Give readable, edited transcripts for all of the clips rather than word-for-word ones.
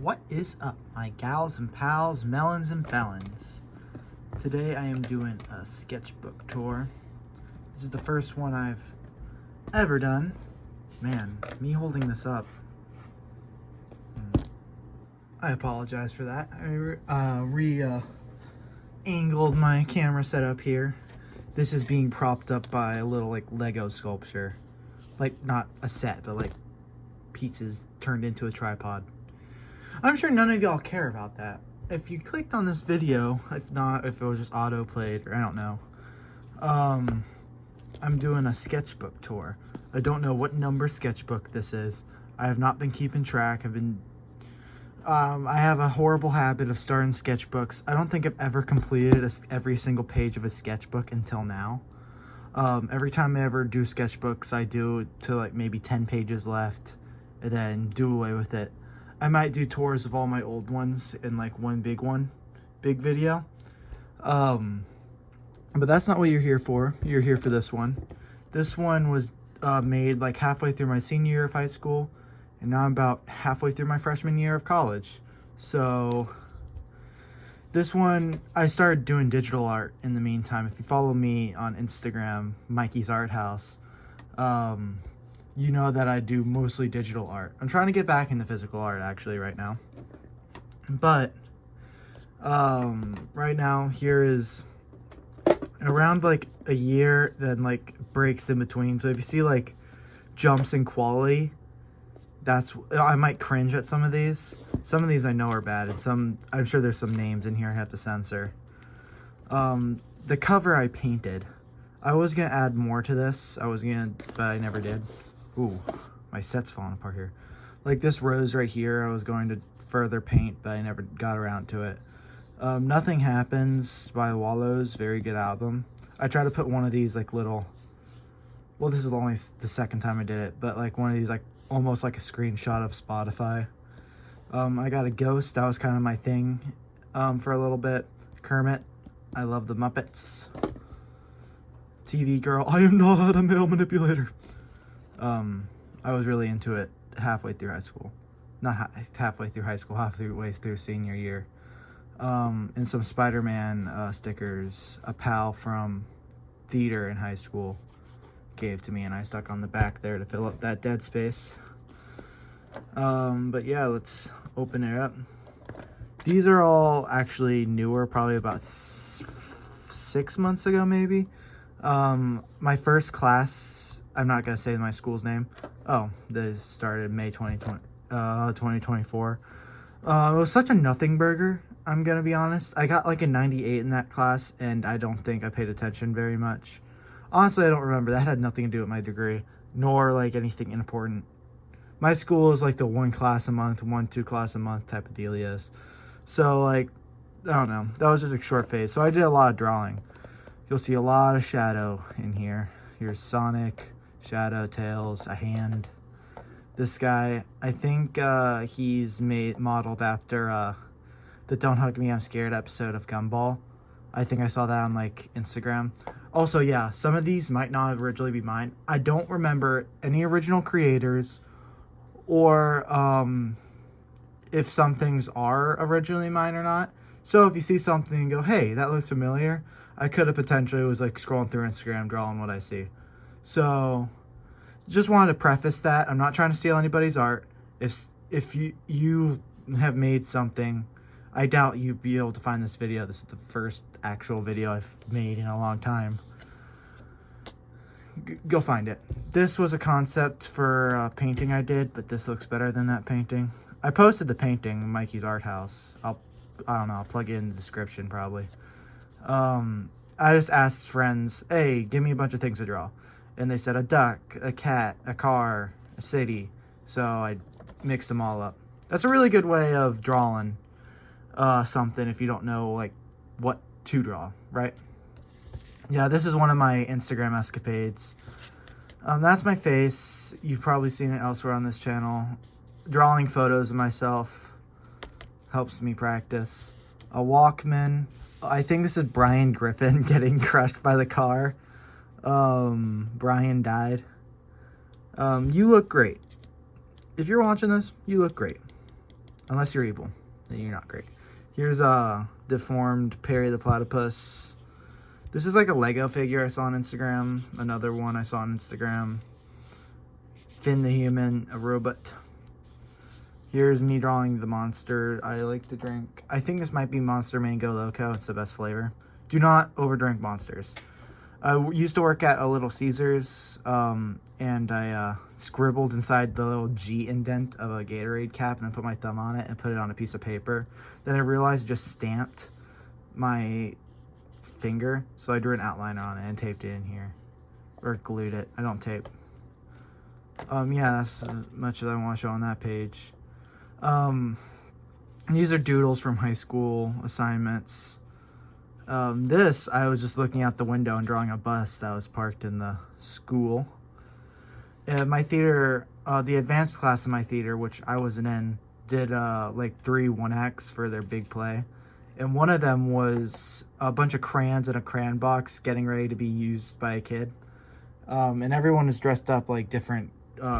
What is up, my gals and pals, melons and felons? Today I am doing a sketchbook tour. This is the first one I've ever done. Man, me holding this up. I apologize for that. I angled my camera setup here. This is being propped up by a little Lego sculpture. Not a set, but pieces turned into a tripod. I'm sure none of y'all care about that. If you clicked on this video, if it was just auto-played, or I don't know. I'm doing a sketchbook tour. I don't know what number sketchbook this is. I have not been keeping track. I have a horrible habit of starting sketchbooks. I don't think I've ever completed every single page of a sketchbook until now. Every time I ever do sketchbooks, I do to maybe 10 pages left and then do away with it. I might do tours of all my old ones in one big video. But that's not what you're here for. You're here for this one. This one was made halfway through my senior year of high school, and now I'm about halfway through my freshman year of college. So this one, I started doing digital art in the meantime. If you follow me on Instagram, Mikey's Art House, you know that I do mostly digital art. I'm trying to get back into physical art actually right now. But right now here is around a year, then breaks in between. So if you see jumps in quality, I might cringe at some of these. Some of these I know are bad, and I'm sure there's some names in here I have to censor. The cover I painted. I was gonna add more to this. But I never did. Ooh, my set's falling apart here. This rose right here, I was going to further paint, but I never got around to it. Nothing Happens by Wallows, very good album. I tried to put one of these little, well, this is only the second time I did it, but one of these almost like a screenshot of Spotify. I got a ghost, that was kind of my thing for a little bit. Kermit, I love the Muppets. TV Girl, I am not a male manipulator. I was really into it halfway through high school. Not halfway through high school, halfway through senior year. And some Spider-Man stickers a pal from theater in high school gave to me, and I stuck on the back there to fill up that dead space. But yeah, let's open it up. These are all actually newer, probably about 6 months ago maybe. My first class, I'm not gonna say my school's name. Oh, this started May 2024. It was such a nothing burger, I'm gonna be honest. I got a 98 in that class, and I don't think I paid attention very much. Honestly, I don't remember. That had nothing to do with my degree, nor anything important. My school is the 1 class a month, 2 class a month type of dealios. So I don't know. That was just a short phase. So I did a lot of drawing. You'll see a lot of shadow in here. Here's Sonic, Shadow, Tails, a hand. This guy, I think he's modeled after the Don't Hug Me, I'm Scared episode of Gumball. I think I saw that on Instagram. Also, yeah, some of these might not originally be mine. I don't remember any original creators, or if some things are originally mine or not. So if you see something and go, hey, that looks familiar, I could have potentially was scrolling through Instagram, drawing what I see. So just wanted to preface that. I'm not trying to steal anybody's art. If you have made something, I doubt you'd be able to find this video. This is the first actual video I've made in a long time. Go find it. This was a concept for a painting I did, but this looks better than that painting. I posted the painting, Mikey's Art House. I don't know, I'll plug it in the description probably. I just asked friends, hey, give me a bunch of things to draw. And they said a duck, a cat, a car, a city. So I mixed them all up. That's a really good way of drawing something if you don't know what to draw, right? Yeah, this is one of my Instagram escapades. That's my face. You've probably seen it elsewhere on this channel. Drawing photos of myself helps me practice. A Walkman. I think this is Brian Griffin getting crushed by the car. Brian died. You look great. If you're watching this, you look great. Unless you're evil, then you're not great. Here's a deformed Perry the Platypus. This is like a Lego figure I saw on Instagram. Another one I saw on Instagram. Finn the Human, a robot. Here's me drawing the monster I like to drink. I think this might be Monster Mango Loco. It's the best flavor. Do not overdrink monsters. I used to work at a Little Caesars, and I scribbled inside the little G indent of a Gatorade cap and then put my thumb on it and put it on a piece of paper. Then I realized I just stamped my finger, so I drew an outline on it and taped it in here. Or glued it. I don't tape. Yeah, that's as much as I want to show on that page. These are doodles from high school assignments. This, I was just looking out the window and drawing a bus that was parked in the school. My theater, the advanced class in my theater, which I wasn't in, did like 3 1-acts for their big play. And one of them was a bunch of crayons in a crayon box getting ready to be used by a kid. And everyone was dressed up like different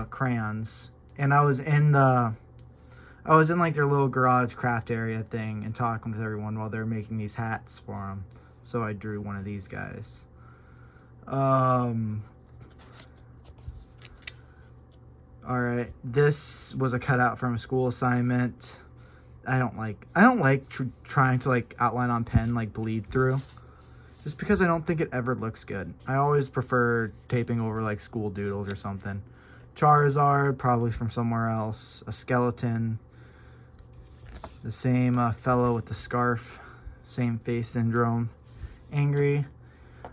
crayons. And I was in like their little garage craft area thing and talking with everyone while they were making these hats for them. So I drew one of these guys. Alright, this was a cutout from a school assignment. I don't like trying to like outline on pen, like bleed through. Just because I don't think it ever looks good. I always prefer taping over like school doodles or something. Charizard, probably from somewhere else. A skeleton. The same fellow with the scarf. Same face syndrome. Angry.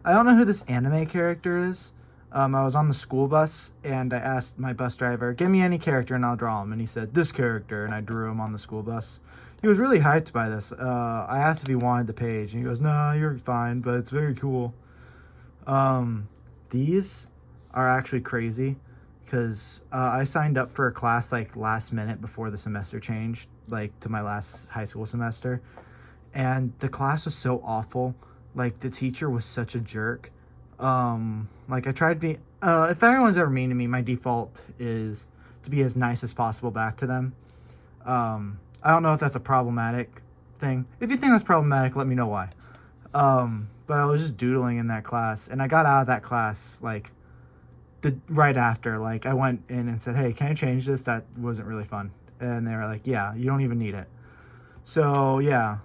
I don't know who this anime character is. I was on the school bus and I asked my bus driver, give me any character and I'll draw him. And he said, this character. And I drew him on the school bus. He was really hyped by this. I asked if he wanted the page and he goes, no, you're fine, but it's very cool. These are actually crazy because I signed up for a class like last minute before the semester changed, like to my last high school semester. And the class was so awful. Like the teacher was such a jerk. Like I tried to be, if everyone's ever mean to me, my default is to be as nice as possible back to them. I don't know if that's a problematic thing. If you think that's problematic, let me know why. But I was just doodling in that class and I got out of that class like right after. Like I went in and said, hey, can I change this? That wasn't really fun. And they were like, yeah, you don't even need it. So yeah,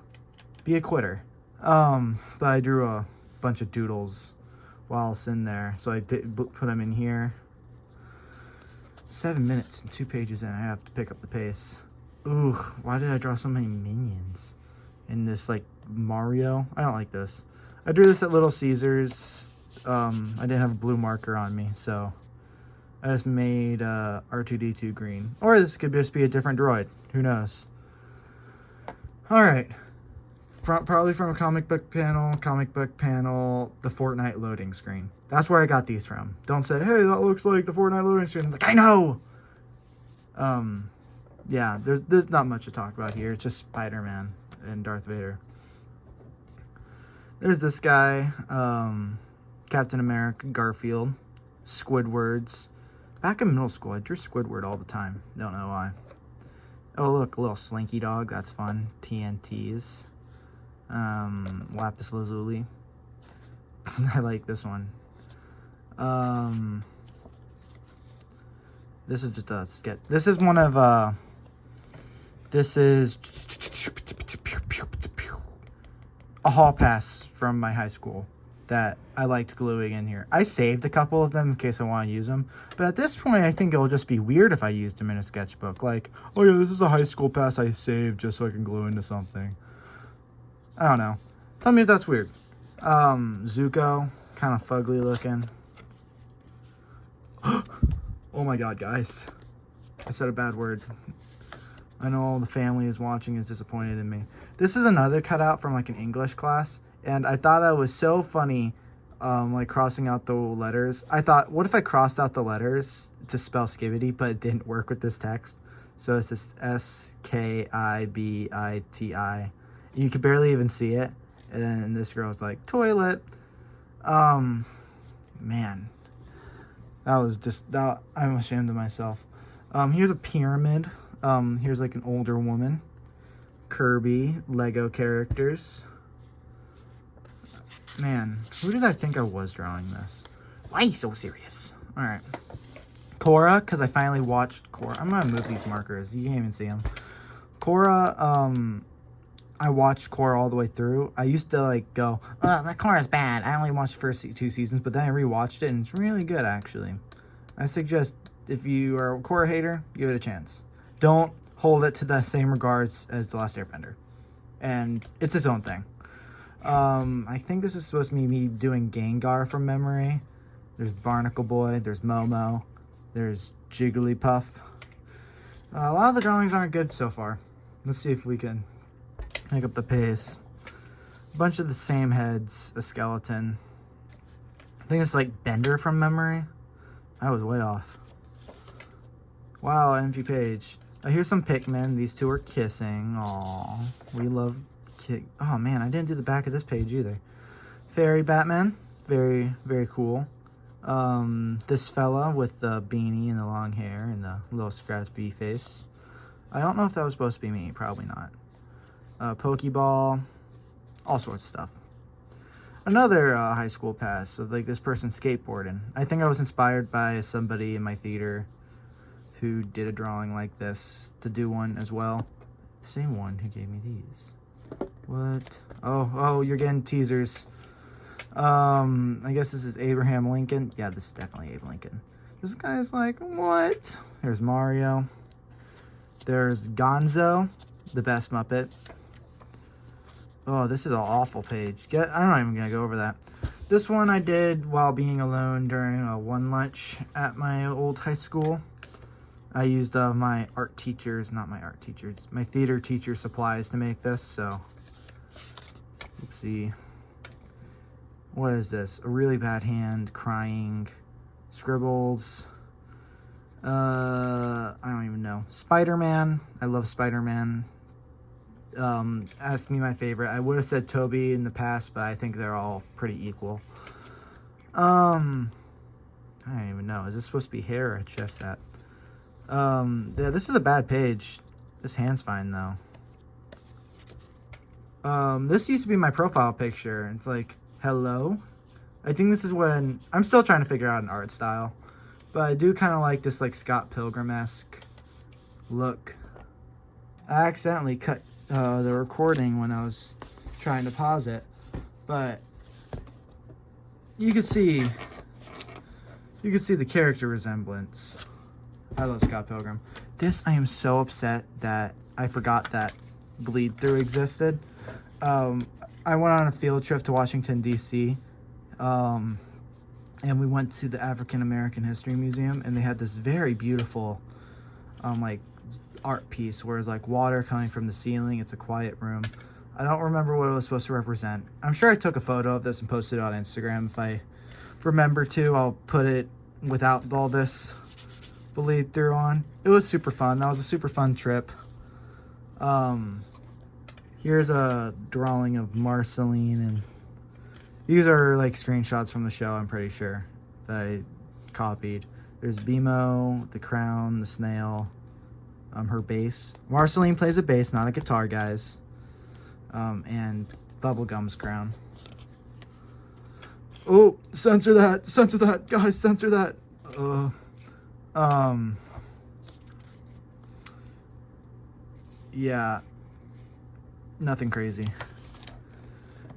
be a quitter. But I drew a bunch of doodles while it's in there. So I did put them in here. 7 minutes and 2 pages in. I have to pick up the pace. Ooh, why did I draw so many minions in this like Mario? I don't like this. I drew this at Little Caesars. I didn't have a blue marker on me, so I just made R2-D2 green. Or this could just be a different droid. Who knows? Alright. Probably from a comic book panel, the Fortnite loading screen. That's where I got these from. Don't say, hey, that looks like the Fortnite loading screen. It's like, I know! Yeah, there's not much to talk about here. It's just Spider-Man and Darth Vader. There's this guy, Captain America, Garfield, Squidwards. Back in middle school, I drew Squidward all the time. Don't know why. Oh, look, a little Slinky Dog. That's fun. TNTs. Lapis Lazuli. I like this one. This is just a sketch. This is one of, this is a hall pass from my high school that I liked gluing in here. I saved a couple of them in case I want to use them. But at this point, I think it'll just be weird if I used them in a sketchbook. Like, oh yeah, this is a high school pass I saved just so I can glue into something. I don't know. Tell me if that's weird. Zuko, kind of fugly looking. Oh my god, guys. I said a bad word. I know all the family is watching is disappointed in me. This is another cutout from like an English class. And I thought it was so funny, like crossing out the letters. I thought, what if I crossed out the letters to spell skibidi, but it didn't work with this text? So it's just S-K-I-B-I-T-I. You could barely even see it. And then this girl's like, toilet. Man. That was just, I'm ashamed of myself. Here's a pyramid Here's like an older woman. Kirby, Lego characters. Man, who did I think I was drawing this? Why are you so serious? Alright. Korra, because I finally watched Korra. I'm gonna move these markers. You can't even see them. Korra, I watched Korra all the way through. I used to like go, that Korra's bad. I only watched the first 2 seasons, but then I rewatched it and it's really good actually. I suggest if you are a Korra hater, give it a chance. Don't hold it to the same regards as The Last Airbender. And it's its own thing. I think this is supposed to be me doing Gengar from memory. There's Barnacle Boy, there's Momo, there's Jigglypuff. A lot of the drawings aren't good so far. Let's see if we can make up the pace. A bunch of the same heads, a skeleton. I think it's like Bender from memory. I was way off. Wow, empty page. Here's some Pikmin. These two are kissing. Aww, we love oh man, I didn't do the back of this page either. Fairy Batman, very, very cool. This fella with the beanie and the long hair and the little scratchy face. I don't know if that was supposed to be me, probably not. Pokeball, all sorts of stuff. Another high school pass of like this person skateboarding. I think I was inspired by somebody in my theater who did a drawing like this to do one as well. The same one who gave me these. What? Oh, you're getting teasers. I guess this is Abraham Lincoln. Yeah, this is definitely Abe Lincoln. This guy's like, what? There's Mario. There's Gonzo, the best Muppet. Oh, this is an awful page. I'm not even gonna go over that. This one I did while being alone during a one lunch at my old high school. I used my theater teacher supplies to make this, so. Oopsie. What is this? A really bad hand, crying, scribbles. I don't even know. Spider-Man. I love Spider-Man. Ask me my favorite. I would have said Toby in the past, but I think they're all pretty equal. I don't even know. Is this supposed to be hair or a chef's hat? Yeah, this is a bad page. This hand's fine though. This used to be my profile picture. It's like, hello. I think this is when I'm still trying to figure out an art style, but I do kind of like this like Scott Pilgrim-esque look. I accidentally cut the recording when I was trying to pause it, but you could see the character resemblance. I love Scott Pilgrim. This, I am so upset that I forgot that bleed through existed. I went on a field trip to Washington, D.C., and we went to the African American History Museum, and they had this very beautiful, like, art piece where it's like water coming from the ceiling. It's a quiet room. I don't remember what it was supposed to represent. I'm sure I took a photo of this and posted it on Instagram. If I remember to, I'll put it without all this bleed through on. It was super fun. That was a super fun trip. Here's a drawing of Marceline, and these are like screenshots from the show, I'm pretty sure, that I copied. There's Bimo, the crown, the snail, her bass. Marceline plays a bass, not a guitar, guys. And Bubblegum's crown. Oh, censor that, guys, censor that. Yeah, nothing crazy.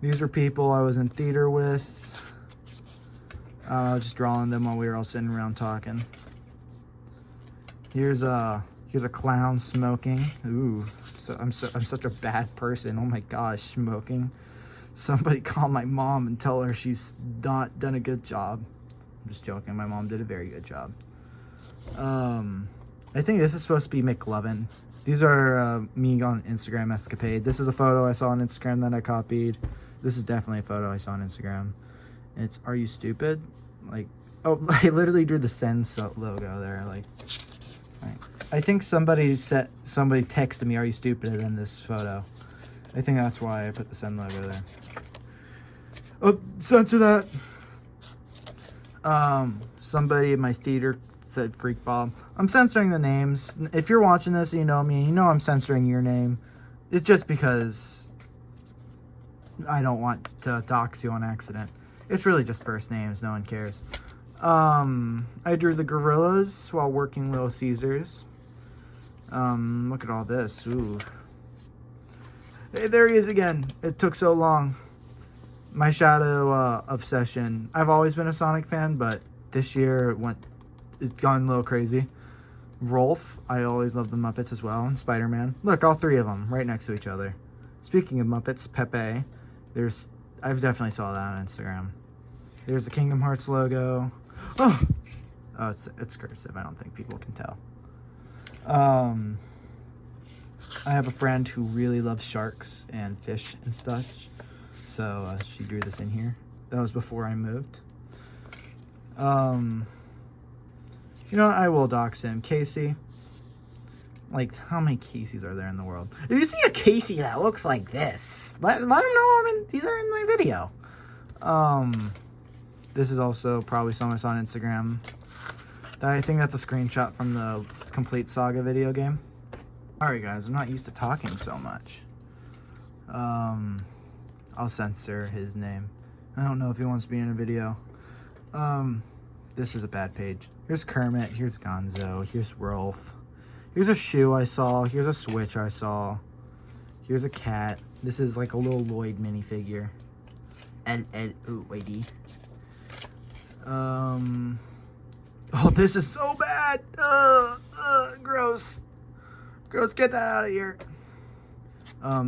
These are people I was in theater with. I was just drawing them while we were all sitting around talking. Here's a clown smoking. Ooh, I'm such a bad person. Oh my gosh, smoking. Somebody call my mom and tell her she's not done a good job. I'm just joking. My mom did a very good job. I think this is supposed to be McLovin. These are me on Instagram escapade. This is a photo I saw on Instagram that I copied. This is definitely a photo I saw on Instagram. It's, are you stupid? Like, oh, I literally drew the Send logo there. Like, right. I think somebody texted me, "Are you stupider than this photo?" I think that's why I put the Send logo there. Oh, censor that. Somebody in my theater said Freak Bob. I'm censoring the names. If you're watching this and you know me, you know I'm censoring your name. It's just because I don't want to dox you on accident. It's really just first names. No one cares. I drew the gorillas while working Little Caesars. Look at all this. Ooh. Hey, there he is again. It took so long. My Shadow obsession. I've always been a Sonic fan, but this year it's gone a little crazy. Rolf. I always love the Muppets as well. And Spider-Man. Look, all three of them right next to each other. Speaking of Muppets, Pepe. I've definitely saw that on Instagram. There's the Kingdom Hearts logo. Oh, it's cursive. I don't think people can tell. I have a friend who really loves sharks and fish and stuff, so she drew this in here. That was before I moved. You know what? I will dox him. Casey. Like, how many Caseys are there in the world? If you see a Casey that looks like this, let him know he's in my video. This is also probably something I saw on Instagram. I think that's a screenshot from the Complete Saga video game. Alright guys, I'm not used to talking so much. I'll censor his name. I don't know if he wants to be in a video. This is a bad page. Here's Kermit, here's Gonzo, here's Rolf. Here's a shoe I saw, here's a Switch I saw. Here's a cat. This is like a little Lloyd minifigure. L-L-O-Y-D. Oh, this is so bad. Gross. Gross, get that out of here.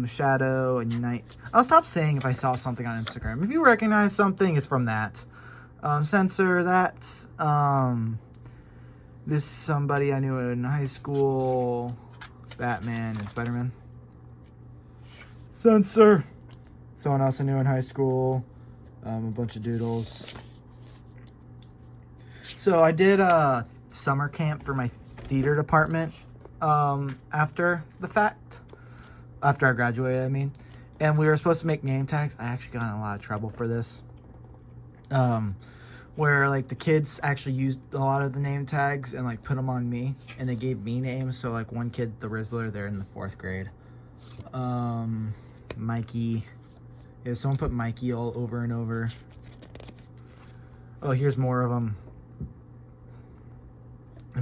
Shadow and Night. I'll stop saying if I saw something on Instagram. If you recognize something, it's from that. Censor that. This somebody I knew in high school. Batman and Spider-Man. Censor. Someone else I knew in high school. A bunch of doodles. So I did a summer camp for my theater department after the fact. After I graduated, I mean. And we were supposed to make name tags. I actually got in a lot of trouble for this. Where like the kids actually used a lot of the name tags and like put them on me. And they gave me names. So like one kid, the Rizzler, they're in the 4th grade. Mikey. Yeah, someone put Mikey all over and over. Oh, here's more of them.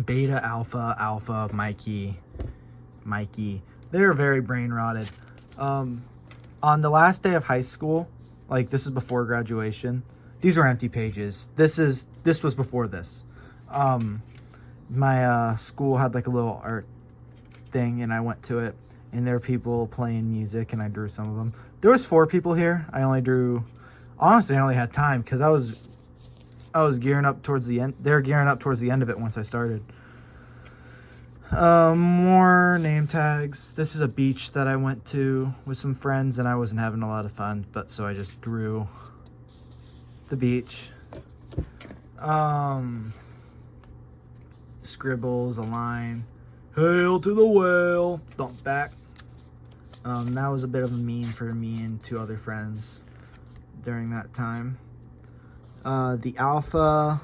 Beta, Alpha, Mikey. They're very brain rotted. On the last day of high school, like this is before graduation. These were empty pages. This was before this. My school had like a little art thing, and I went to it, and there were people playing music, and I drew some of them. There was 4 people here. I only drew. Honestly, I only had time because I was gearing up towards the end. They were gearing up towards the end of it once I started. More name tags. This is a beach that I went to with some friends, and I wasn't having a lot of fun, but so I just drew the beach. Scribbles, a line. Hail to the whale. Thump back. That was a bit of a meme for me and 2 other friends during that time. The Alpha,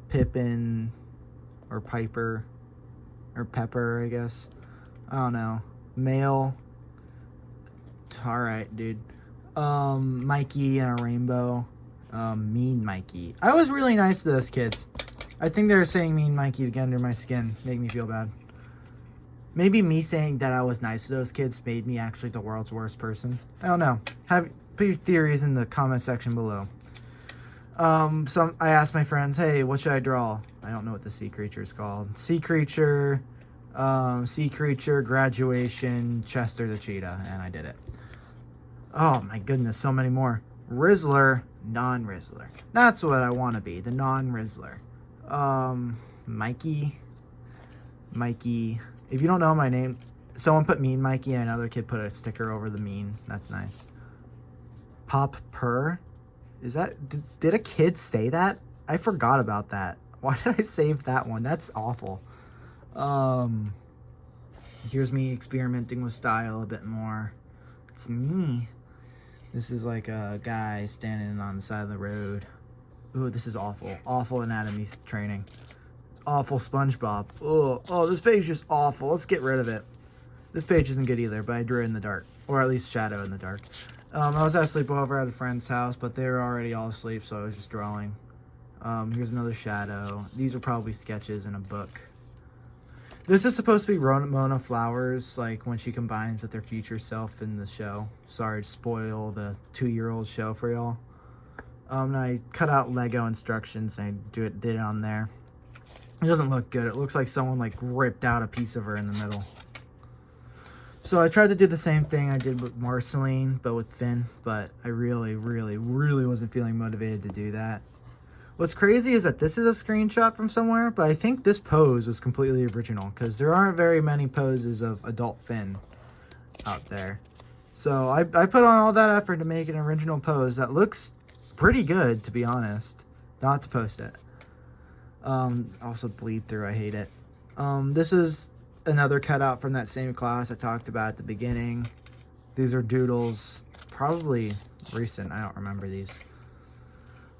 Pippin, or Piper, or Pepper, I guess. I don't know. Male. Alright, dude. Mikey and a rainbow. Mean Mikey. I was really nice to those kids. I think they were saying Mean Mikey to get under my skin. Make me feel bad. Maybe me saying that I was nice to those kids made me actually the world's worst person. I don't know. Put your theories in the comment section below. So I asked my friends, hey, what should I draw? I don't know what the sea creature is called. Sea creature, graduation, Chester the cheetah, and I did it. Oh my goodness, so many more. Rizzler, non-Rizzler. That's what I want to be, the non-Rizzler. Mikey. If you don't know my name, someone put Mean Mikey and another kid put a sticker over the mean. That's nice. Pop Purr. Is that, did a kid say that? I forgot about that. Why did I save that one? That's awful. Here's me experimenting with style a bit more. It's me. This is like a guy standing on the side of the road. Ooh, this is awful. Awful anatomy training. Awful SpongeBob. Oh, this page is awful. Let's get rid of it. This page isn't good either, but I drew it in the dark. Or at least shadow in the dark. I was at a sleepover at a friend's house, but they were already all asleep, so I was just drawing. Here's another shadow. These are probably sketches in a book. This is supposed to be Mona Flowers, like when she combines with her future self in the show. Sorry to spoil the 2-year-old show for y'all. And I cut out Lego instructions and I did it on there. It doesn't look good. It looks like someone like ripped out a piece of her in the middle. So I tried to do the same thing I did with Marceline, but with Finn. But I really wasn't feeling motivated to do that. What's crazy is that this is a screenshot from somewhere, but I think this pose was completely original because there aren't very many poses of adult Finn out there. So I put on all that effort to make an original pose that looks pretty good, to be honest. Not to post it. Also bleed through, I hate it. This is another cutout from that same class I talked about at the beginning. These are doodles, probably recent, I don't remember these.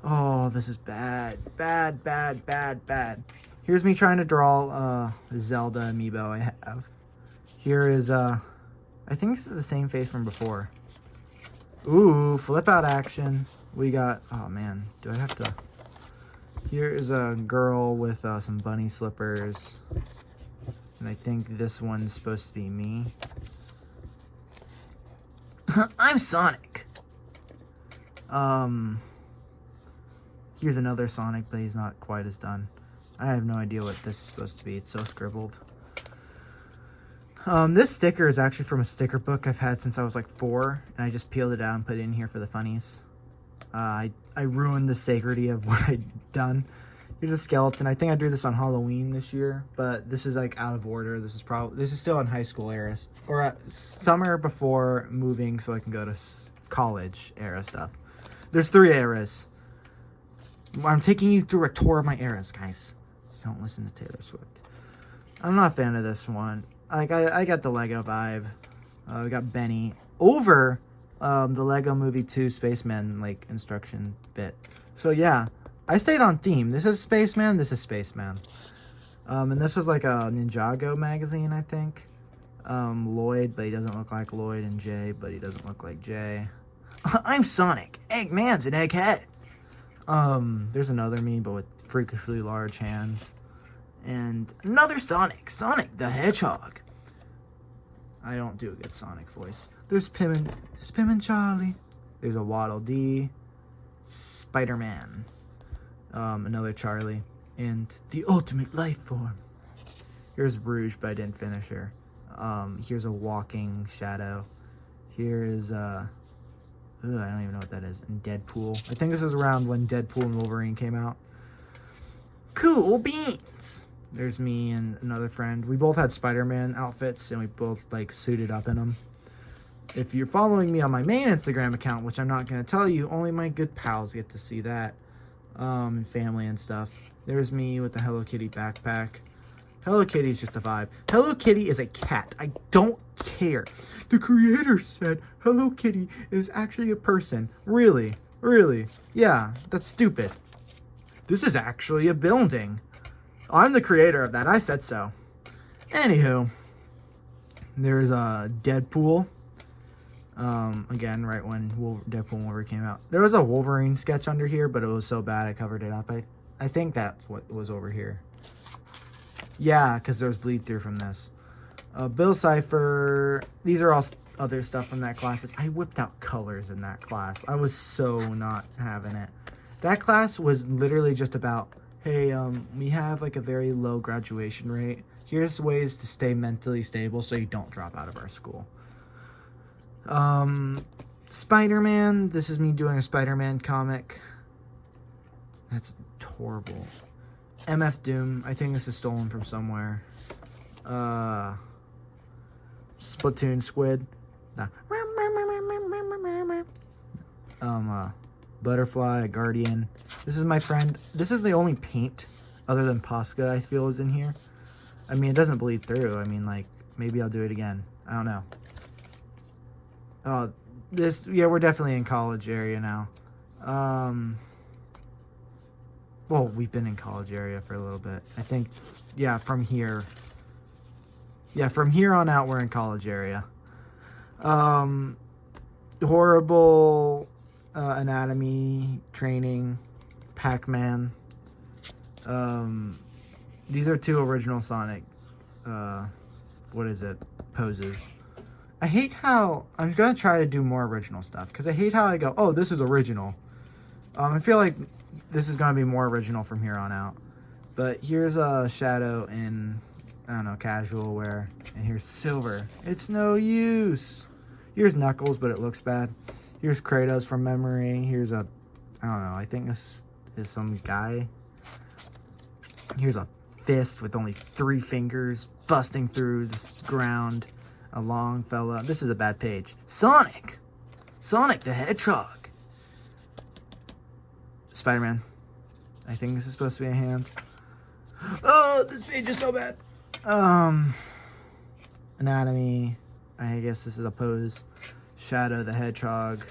Oh, this is bad. Bad. Here's me trying to draw Zelda amiibo I have. Here is, I think this is the same face from before. Ooh, flip out action. We got, oh man, do I have to? Here is a girl with some bunny slippers. And I think this one's supposed to be me. I'm Sonic. Here's another Sonic, but he's not quite as done. I have no idea what this is supposed to be. It's so scribbled. This sticker is actually from a sticker book I've had since I was like 4, and I just peeled it out and put it in here for the funnies. I ruined the sanctity of what I'd done. Here's a skeleton. I think I drew this on Halloween this year, but this is like out of order. This is still in high school era, or summer before moving so I can go to college era stuff. There's 3 eras. I'm taking you through a tour of my eras, guys. Don't listen to Taylor Swift. I'm not a fan of this one. Like I got the Lego vibe. We got Benny over the Lego Movie 2 Spaceman like instruction bit. So yeah, I stayed on theme. This is Spaceman. This is Spaceman. And this was like a Ninjago magazine, I think. Lloyd, but he doesn't look like Lloyd, and Jay, but he doesn't look like Jay. I'm Sonic. Eggman's an egghead. There's another me, but with freakishly large hands. And another Sonic. Sonic the Hedgehog. I don't do a good Sonic voice. There's Pim and Charlie. There's a Waddle Dee. Spider-Man. Another Charlie. And the ultimate life form. Here's Rouge, but I didn't finish her. Here's a walking shadow. Here is, I don't even know what that is. And Deadpool. I think this is around when Deadpool and Wolverine came out. Cool beans! There's me and another friend. We both had Spider-Man outfits, and we both, like, suited up in them. If you're following me on my main Instagram account, which I'm not going to tell you, only my good pals get to see that. And family and stuff. There's me with the Hello Kitty backpack. Hello Kitty is just a vibe. Hello Kitty is a cat. I don't care. The creator said Hello Kitty is actually a person. Really? Really? Yeah, that's stupid. This is actually a building. I'm the creator of that. I said so. Anywho, there's a Deadpool. Again, right when Deadpool and Wolverine came out. There was a Wolverine sketch under here, but it was so bad I covered it up. I think that's what was over here. Yeah, because there was bleed through from this. Bill Cipher. These are all other stuff from that class. I whipped out colors in that class. I was so not having it. That class was literally just about, hey, we have like a very low graduation rate. Here's ways to stay mentally stable so you don't drop out of our school. Spider-Man. This is me doing a Spider-Man comic. That's horrible. MF Doom. I think this is stolen from somewhere. Splatoon Squid. Nah. Butterfly, a Guardian. This is my friend. This is the only paint other than Posca I feel is in here. I mean, it doesn't bleed through. I mean, like, maybe I'll do it again. I don't know. Yeah, we're definitely in college area now. Well, we've been in college area for a little bit. I think, yeah, from here. Yeah, from here on out, we're in college area. Horrible anatomy training, Pac-Man. These are 2 original Sonic, poses. I hate how, I'm going to try to do more original stuff, because I hate how I go, oh, this is original. I feel like this is going to be more original from here on out. But here's a Shadow in, I don't know, casual wear. And here's Silver. It's no use. Here's Knuckles, but it looks bad. Here's Kratos from memory. Here's a, I don't know, I think this is some guy. Here's a fist with only 3 fingers busting through the ground. A long fella. This is a bad page. Sonic! Sonic the Hedgehog. Spider-Man. I think this is supposed to be a hand. Oh, this page is so bad. Anatomy. I guess this is a pose. Shadow the Hedgehog.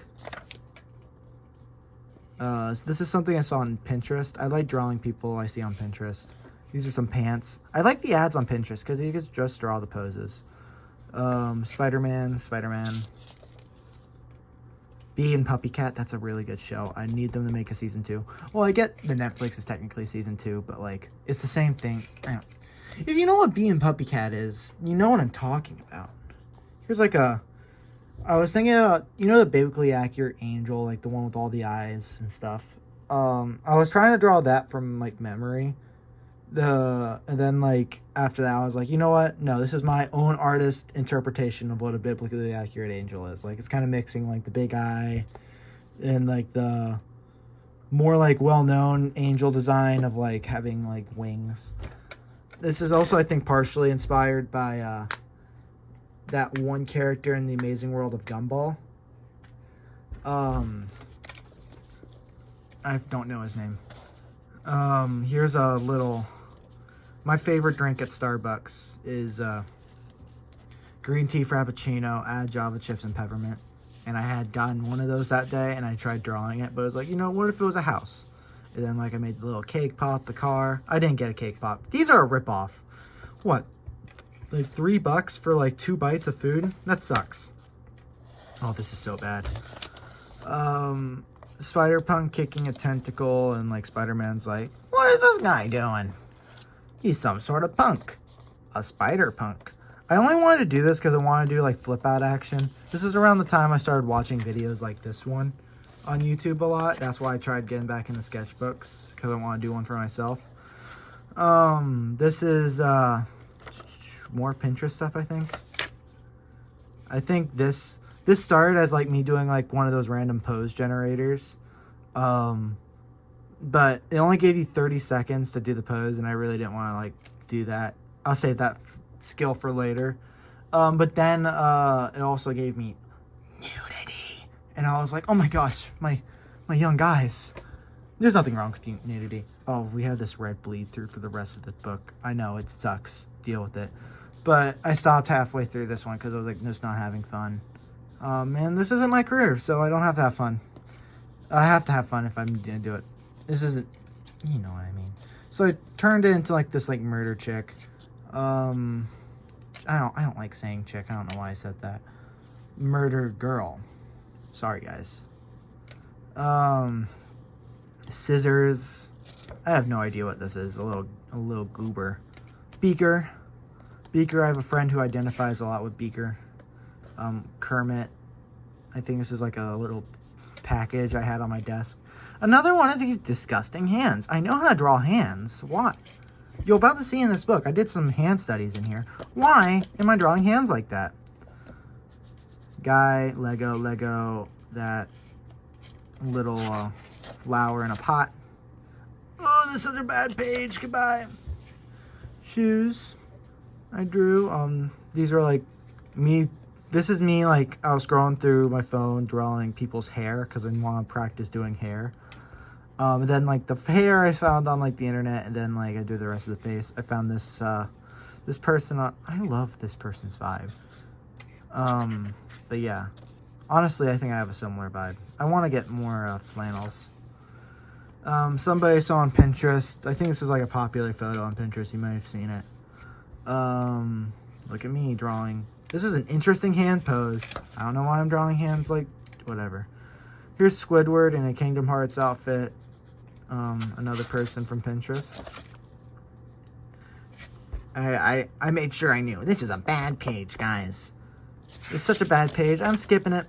So this is something I saw on Pinterest. I like drawing people I see on Pinterest. These are some pants. I like the ads on Pinterest because you can just draw the poses. Spider-Man. Bee and Puppy Cat, that's a really good show. I need them to make a season 2. Well, I get the Netflix is technically season 2, but like, it's the same thing. If you know what Bee and Puppy Cat is, you know what I'm talking about. Here's like a, I was thinking about, you know, the biblically accurate angel, like the one with all the eyes and stuff. I was trying to draw that from like memory. And then like after that I was like, you know what, no, this is my own artist interpretation of what a biblically accurate angel is. Like, it's kind of mixing like the big eye and like the more like well-known angel design of like having like wings. This is also, I think, partially inspired by that one character in the Amazing World of Gumball. I don't know his name. Here's a little, my favorite drink at Starbucks is green tea frappuccino, add Java chips and peppermint. And I had gotten one of those that day and I tried drawing it, but it was like, you know, what if it was a house? And then like I made the little cake pop, the car. I didn't get a cake pop. These are a ripoff. What? Like $3 for like 2 bites of food? That sucks. Oh, this is so bad. Spider-Punk kicking a tentacle, and like Spider-Man's like, what is this guy doing? He's some sort of punk. A Spider-Punk. I only wanted to do this because I wanted to do like flip out action. This is around the time I started watching videos like this one on YouTube a lot. That's why I tried getting back into sketchbooks, because I want to do one for myself. This is more Pinterest stuff, I think. I think this started as like me doing like one of those random pose generators. But it only gave you 30 seconds to do the pose, and I really didn't want to like do that. I'll save that skill for later. But then it also gave me nudity, and I was like, oh my gosh, my young guys. There's nothing wrong with nudity. Oh, we have this red bleed through for the rest of the book. I know, it sucks. Deal with it. But I stopped halfway through this one because I was like, just not having fun. And this isn't my career, so I don't have to have fun. I have to have fun if I'm gonna do it. This isn't, you know what I mean. So I turned it into like this like murder chick. I don't like saying chick. I don't know why I said that. Murder girl. Sorry, guys. Scissors. I have no idea what this is. A little goober. Beaker. Beaker. I have a friend who identifies a lot with Beaker. Kermit. I think this is like a little package I had on my desk. Another one of these disgusting hands. I know how to draw hands. Why? You're about to see in this book, I did some hand studies in here. Why am I drawing hands like that? Guy, Lego, that little flower in a pot. Oh, this is such a bad page. Goodbye. Shoes. I drew. These are like me. This is me, like, I was scrolling through my phone drawing people's hair because I want to practice doing hair. And then, like, the hair I found on, like, the internet, and then, like, I do the rest of the face. I found this, this person on, I love this person's vibe. But yeah, honestly, I think I have a similar vibe. I want to get more, flannels. Somebody saw on Pinterest. I think this is like a popular photo on Pinterest. You might have seen it. Look at me drawing. This is an interesting hand pose. I don't know why I'm drawing hands like whatever. Here's Squidward in a Kingdom Hearts outfit. Another person from Pinterest. I made sure I knew. This is a bad page, guys. It's such a bad page. I'm skipping it.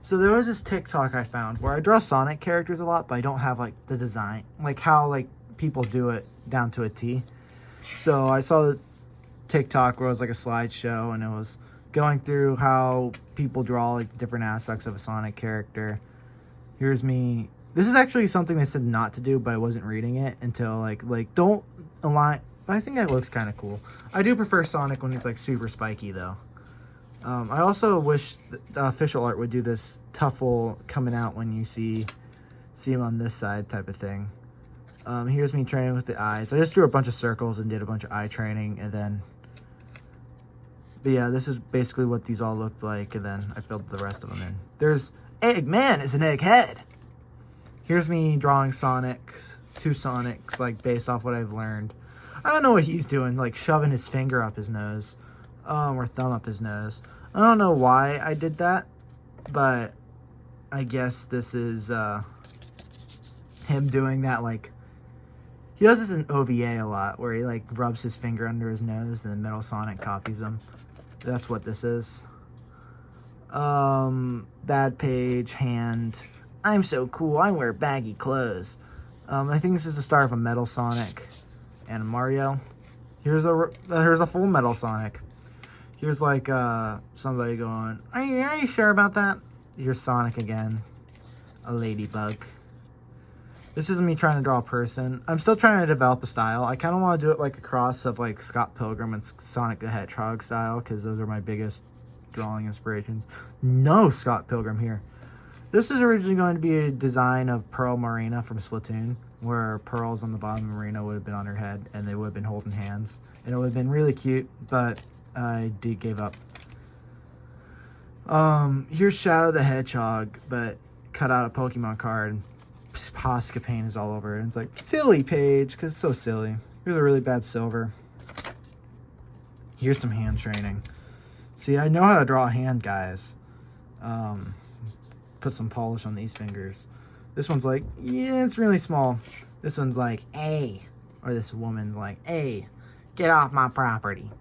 So there was this TikTok I found where I draw Sonic characters a lot, but I don't have like the design, like how like people do it down to a T. So I saw the TikTok where it was like a slideshow, and it was going through how people draw like different aspects of a Sonic character. Here's me. This is actually something they said not to do, but I wasn't reading it until like don't align. But I think that looks kind of cool. I do prefer Sonic when he's like super spiky though. I also wish the official art would do this tuffle coming out when you see him on this side type of thing. Here's me training with the eyes. I just drew a bunch of circles and did a bunch of eye training, and then... But yeah, this is basically what these all looked like, and then I filled the rest of them in. There's Eggman is an egghead. Here's me drawing Sonic, two Sonics, like based off what I've learned. I don't know what he's doing, like shoving his finger up his nose, or thumb up his nose. I don't know why I did that, but I guess this is him doing that. Like he does this in OVA a lot, where he like rubs his finger under his nose, and then Metal Sonic copies him. That's what this is. Bad page, hand. I'm so cool. I wear baggy clothes. I think this is the start of a Metal Sonic and a Mario. Here's a full Metal Sonic. Here's like somebody going, are you sure about that? Here's Sonic again. A ladybug. This is me trying to draw a person. I'm still trying to develop a style. I kind of want to do it like a cross of like Scott Pilgrim and Sonic the Hedgehog style, because those are my biggest drawing inspirations. No Scott Pilgrim here. This is originally going to be a design of Pearl Marina from Splatoon, where Pearl's on the bottom of Marina would have been on her head, and they would have been holding hands. And it would have been really cute, but I gave up. Here's Shadow the Hedgehog, but cut out a Pokemon card, and Posca paint is all over it. And it's like, silly page, because it's so silly. Here's a really bad silver. Here's some hand training. See, I know how to draw a hand, guys. Put some polish on these fingers. This one's like, yeah, it's really small. This one's like, hey. Or this woman's like, hey, get off my property.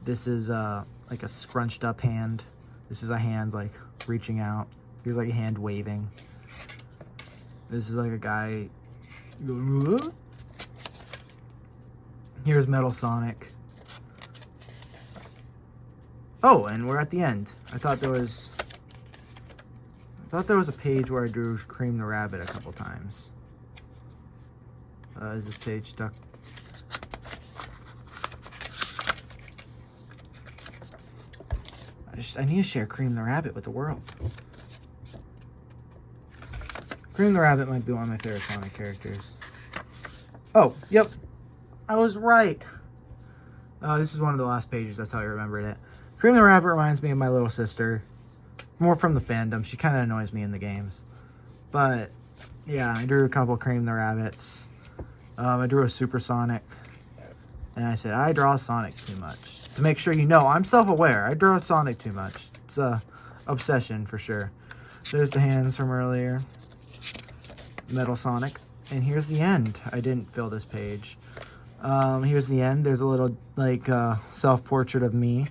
This is like a scrunched up hand. This is a hand like reaching out. Here's like a hand waving. This is like a guy going, whoa. Here's Metal Sonic. Oh, and we're at the end. I thought there was a page where I drew Cream the Rabbit a couple times. Is this page stuck? I need to share Cream the Rabbit with the world. Cream the Rabbit might be one of my favorite Sonic characters. Oh, yep. I was right. This is one of the last pages. That's how I remembered it. Cream the Rabbit reminds me of my little sister. More from the fandom. She kind of annoys me in the games. But, yeah, I drew a couple Cream the Rabbits. I drew a Super Sonic. And I said, I draw Sonic too much. To make sure you know, I'm self-aware. I draw Sonic too much. It's a obsession for sure. There's the hands from earlier. Metal Sonic. And here's the end. I didn't fill this page. Here's the end. There's a little, like, self-portrait of me.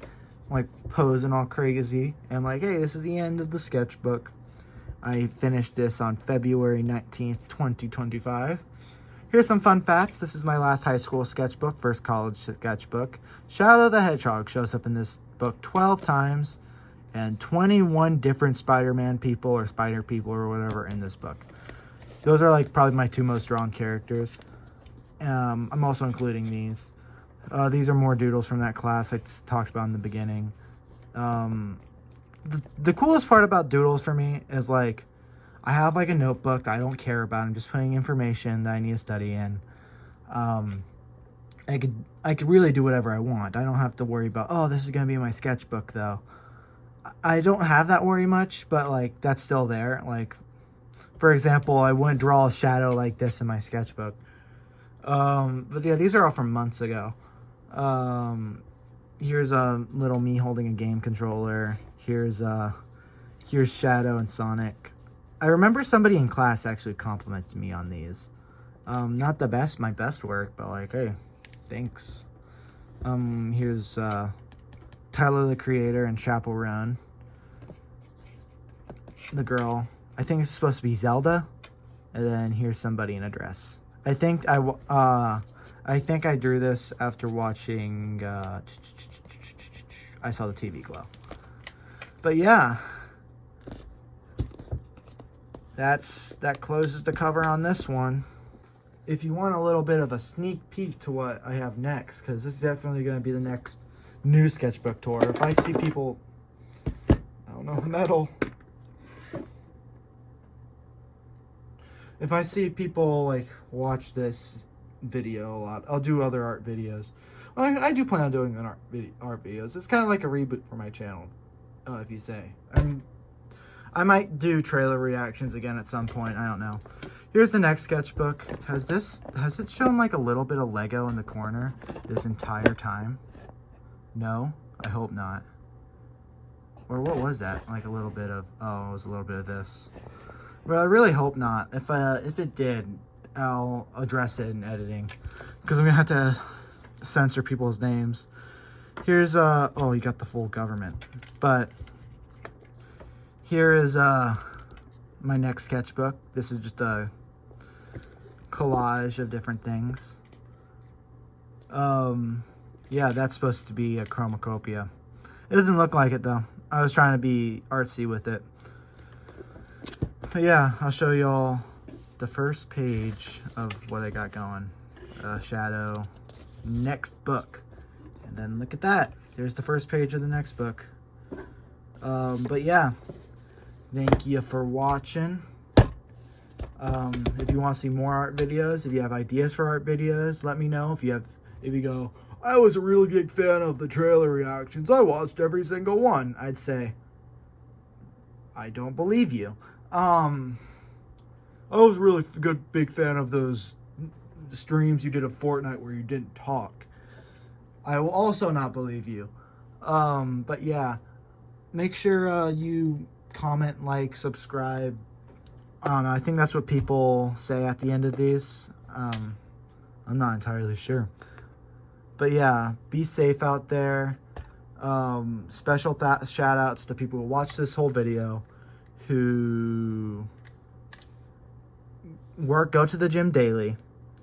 Like, posing all crazy. And like, hey, this is the end of the sketchbook. I finished this on February 19th, 2025. Here's some fun facts. This is my last high school sketchbook, first college sketchbook. Shadow the Hedgehog shows up in this book 12 times, and 21 different Spider-Man people or Spider people or whatever in this book. Those are like probably my two most drawn characters. I'm also including these. These are more doodles from that class I talked about in the beginning. The coolest part about doodles for me is like, I have like a notebook that I don't care about. I'm just putting information that I need to study in. I could really do whatever I want. I don't have to worry about, oh, this is going to be my sketchbook though. I don't have that worry much, but like that's still there. Like For example, I wouldn't draw a shadow like this in my sketchbook. But yeah, these are all from months ago. Here's a little me holding a game controller. Here's Shadow and Sonic. I remember somebody in class actually complimented me on these. Not my best work, but like, hey, thanks. Here's Tyler the Creator and Chappell Roan. The girl, I think it's supposed to be Zelda, and then here's somebody in a dress. I think I drew this after watching. I Saw the TV Glow. But yeah, that closes the cover on this one. If you want a little bit of a sneak peek to what I have next, because this is definitely going to be the next new sketchbook tour. If I see people, I don't know, metal. If I see people like watch this video a lot, I'll do other art videos. I do plan on doing an art videos. It's kind of like a reboot for my channel, if you say. I might do trailer reactions again at some point. I don't know. Here's the next sketchbook. Has it shown like a little bit of Lego in the corner this entire time? No, I hope not. Or what was that? Like a little bit of, oh, it was a little bit of this. Well, I really hope not. If it did, I'll address it in editing, because I'm gonna have to censor people's names. Here's oh, you got the full government. But here is my next sketchbook. This is just a collage of different things. Yeah, that's supposed to be a chromacopia. It doesn't look like it though. I was trying to be artsy with it. But yeah, I'll show y'all the first page of what I got going. Shadow, next book. And then look at that. There's the first page of the next book. But yeah, thank you for watching. If you want to see more art videos, if you have ideas for art videos, let me know. If you go, I was a really big fan of the trailer reactions, I watched every single one, I'd say, I don't believe you. I was a really big fan of those streams you did of Fortnite where you didn't talk. I will also not believe you. But yeah, make sure you comment, like, subscribe. I don't know, I think that's what people say at the end of these. I'm not entirely sure. But yeah, be safe out there. Special shout outs to people who watched this whole video, who go to the gym daily,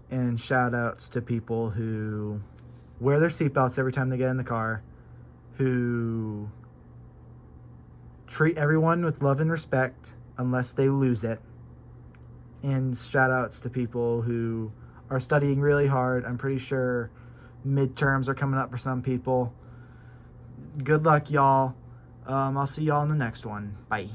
and shout outs to people who wear their seatbelts every time they get in the car, who treat everyone with love and respect unless they lose it, and shout outs to people who are studying really hard. I'm pretty sure midterms are coming up for some people. Good luck, y'all. I'll see y'all in the next one. Bye.